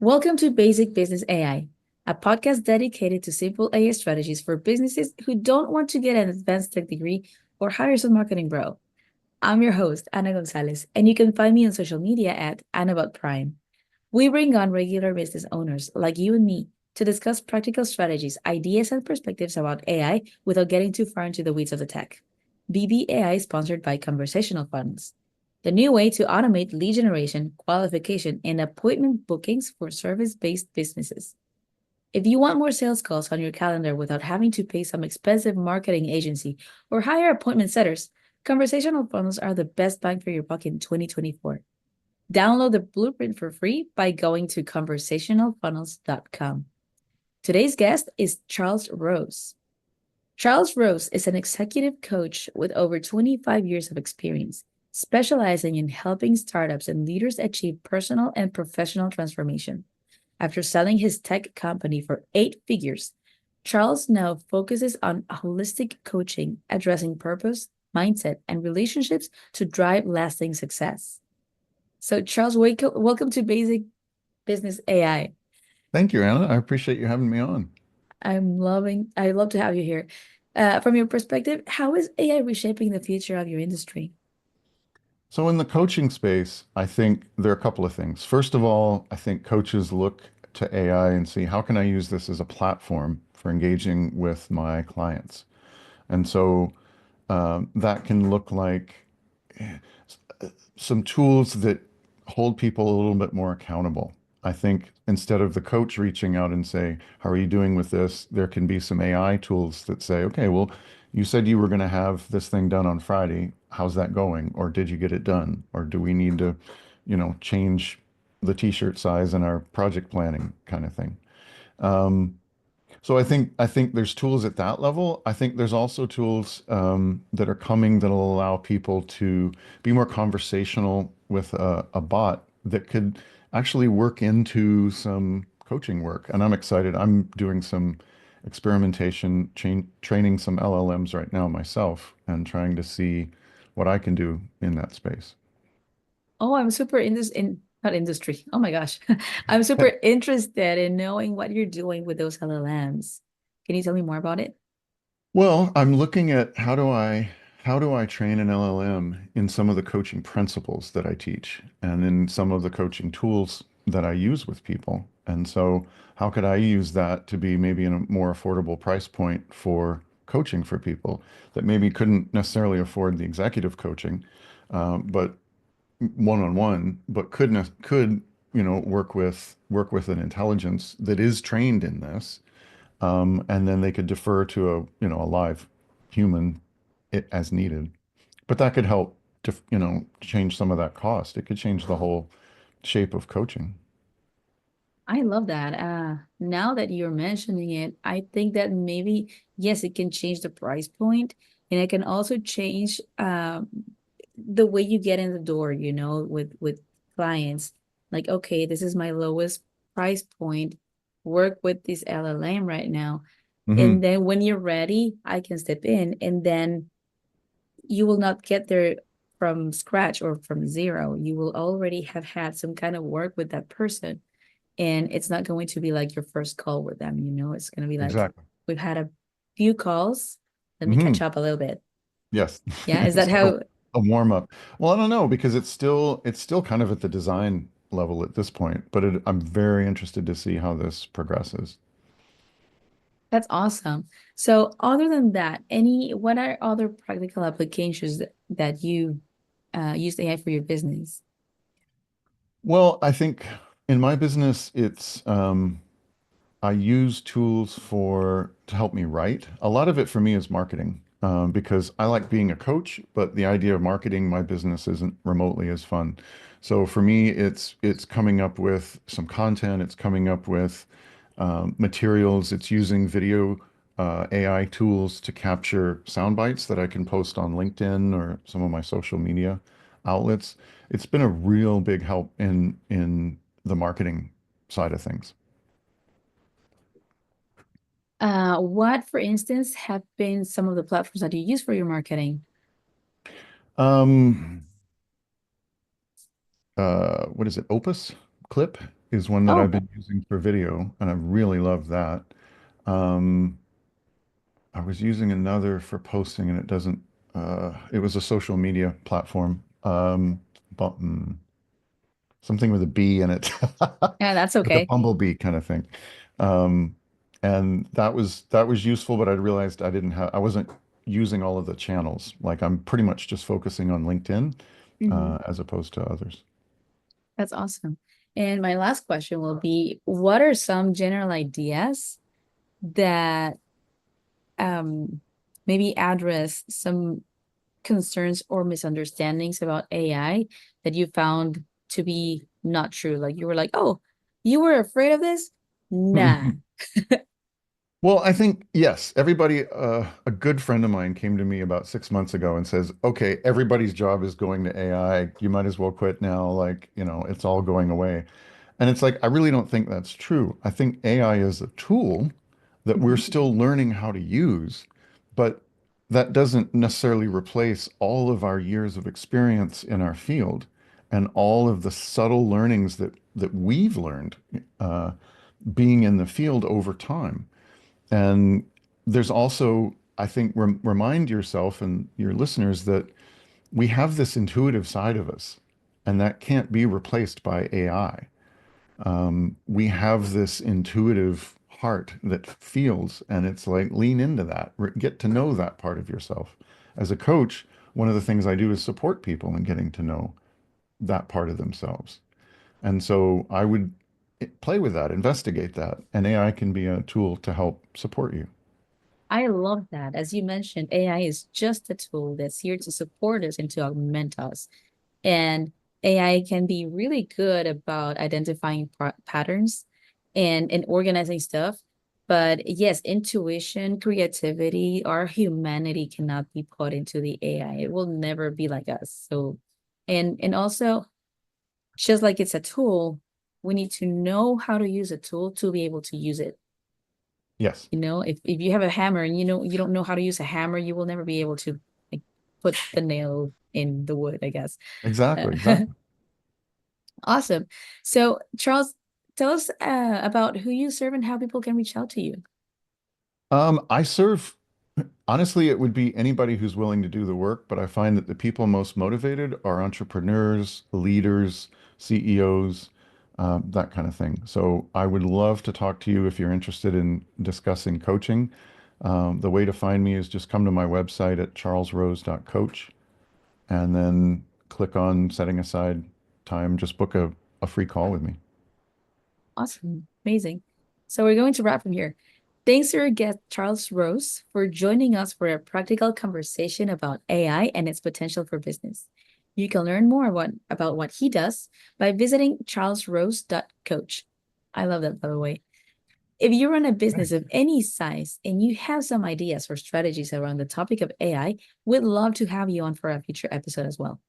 Welcome to Basic Business AI, a podcast dedicated to simple AI strategies for businesses who don't want to get an advanced tech degree or hire some marketing bro. I'm your host, Ana Gonzalez, and you can find me on social media at AnnaBotPrime. We bring on regular business owners like you and me to discuss practical strategies, ideas, and perspectives about AI without getting too far into the weeds of the tech. BBAI is sponsored by Conversational Funnels, the new way to automate lead generation, qualification, and appointment bookings for service-based businesses. If you want more sales calls on your calendar without having to pay some expensive marketing agency or hire appointment setters, conversational funnels are the best bang for your buck in 2024. Download the blueprint for free by going to conversationalfunnels.com. Today's guest is Charles Rose. Charles Rose is an executive coach with over 25 years of experience, specializing in helping startups and leaders achieve personal and professional transformation. After selling his tech company for 8 figures, Charles now focuses on holistic coaching, addressing purpose, mindset, and relationships to drive lasting success. So, Charles, welcome to Basic Business AI. Thank you, Anna. I appreciate you having me on. I love to have you here. From your perspective, how is AI reshaping the future of your industry? So, in the coaching space, I think there are a couple of things. First of all, I think coaches look to AI and see how can I use this as a platform for engaging with my clients. And so that can look like some tools that hold people a little bit more accountable. I think instead of the coach reaching out and say, "How are you doing with this?" there can be some AI tools that say, "Okay, well, you said you were going to have this thing done on Friday. How's that going? Or did you get it done? Or do we need to, change the t-shirt size in our project planning kind of thing?" Um, so I think there's tools at that level. I think there's also tools that are coming that'll allow people to be more conversational with a bot that could actually work into some coaching work. And I'm excited. I'm doing some experimentation, training some LLMs right now myself, and trying to see what I can do in that space. Oh, I'm super in this in not industry. Oh my gosh. I'm super interested in knowing what you're doing with those LLMs. Can you tell me more about it? Well, I'm looking at how do I train an LLM in some of the coaching principles that I teach and in some of the coaching tools that I use with people. And so how could I use that to be maybe in a more affordable price point for coaching for people that maybe couldn't necessarily afford the executive coaching, but one-on-one, but could work with an intelligence that is trained in this, and then they could defer to a live human as needed. But that could help to, change some of that cost. It could change the whole shape of coaching. I love that. Now that you're mentioning it, I think that maybe, yes, it can change the price point and it can also change the way you get in the door, with clients. Like, okay, this is my lowest price point. Work with this LLM right now. And Hmm. then when you're ready, I can step in and then you will not get there from scratch or from zero. You will already have had some kind of work with that person. And it's not going to be like your first call with them, it's going to be like, Exactly. we've had a few calls. Let me Hmm. catch up a little bit. Yes. Yeah. Is that Sort of how? a warm up. Well, I don't know because it's still kind of at the design level at this point, but I'm very interested to see how this progresses. That's awesome. So, other than that, what are other practical applications that you use AI for your business? Well, I think in my business, it's I use tools to help me write. A lot of it for me is marketing, because I like being a coach, but the idea of marketing my business isn't remotely as fun. So for me, it's coming up with some content. It's coming up with materials. It's using video AI tools to capture sound bites that I can post on LinkedIn or some of my social media outlets. It's been a real big help in the marketing side of things. What, for instance, have been some of the platforms that you use for your marketing? Um, what is it? Opus Clip? is one that Oh, I've been using for video, and I really love that. Um, I was using another for posting, and it doesn't. It was a social media platform, something with a bee in it, yeah, that's with a okay. bumblebee kind of thing. Um, and that was useful, but I realized I wasn't using all of the channels. Like I'm pretty much just focusing on LinkedIn, Mhm. as opposed to others. That's awesome. And my last question will be, what are some general ideas that um, maybe address some concerns or misunderstandings about AI that you found to be not true? Like you were like, oh, you were afraid of this? Nah. Well, I think, yes, everybody, a good friend of mine came to me about 6 months ago and says, okay, everybody's job is going to AI. You might as well quit now. Like, it's all going away. And it's like, I really don't think that's true. I think AI is a tool that we're Mhm. still learning how to use, but that doesn't necessarily replace all of our years of experience in our field and all of the subtle learnings that we've learned, uh, being in the field over time. And there's also, I think, remind yourself and your listeners that we have this intuitive side of us, and that can't be replaced by AI. We have this intuitive heart that feels, and it's like lean into that, get to know that part of yourself. As a coach, one of the things I do is support people in getting to know that part of themselves. And so I would play with that, investigate that, and AI can be a tool to help support you. I love that. As you mentioned, AI is just a tool that's here to support us and to augment us. And AI can be really good about identifying patterns and organizing stuff. But yes, intuition, creativity, our humanity cannot be put into the AI. It will never be like us. So, and also, just like it's a tool, we need to know how to use a tool to be able to use it. Yes, If you have a hammer and you don't know how to use a hammer, you will never be able to like put the nail in the wood, I guess. exactly, exactly. Awesome. So, Charles, tell us about who you serve and how people can reach out to you. I serve, honestly, it would be anybody who's willing to do the work, but I find that the people most motivated are entrepreneurs, leaders, CEOs, that kind of thing. So I would love to talk to you if you're interested in discussing coaching. The way to find me is just come to my website at charlesrose.coach and then click on setting aside time, just book a free call with me. Awesome. Amazing. So, we're going to wrap from here. Thanks to our guest, Charles Rose, for joining us for a practical conversation about AI and its potential for business. You can learn more about what he does by visiting charlesrose.coach. I love that, by the way. If you run a business of any size and you have some ideas or strategies around the topic of AI, we'd love to have you on for a future episode as well.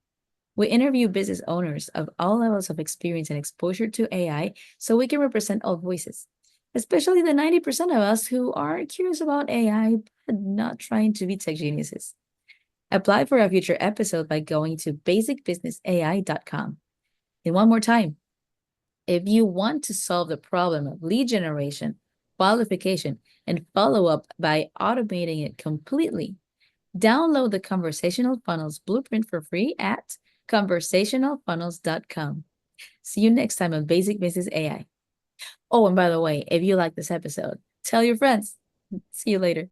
We interview business owners of all levels of experience and exposure to AI so we can represent all voices, especially the 90% of us who are curious about AI but not trying to be tech geniuses. Apply for a future episode by going to basicbusinessai.com. And one more time, if you want to solve the problem of lead generation, qualification, and follow up by automating it completely, download the Conversational Funnels Blueprint for free at conversationalfunnels.com. See you next time on Basic Business AI. Oh, and by the way, if you like this episode, tell your friends. See you later.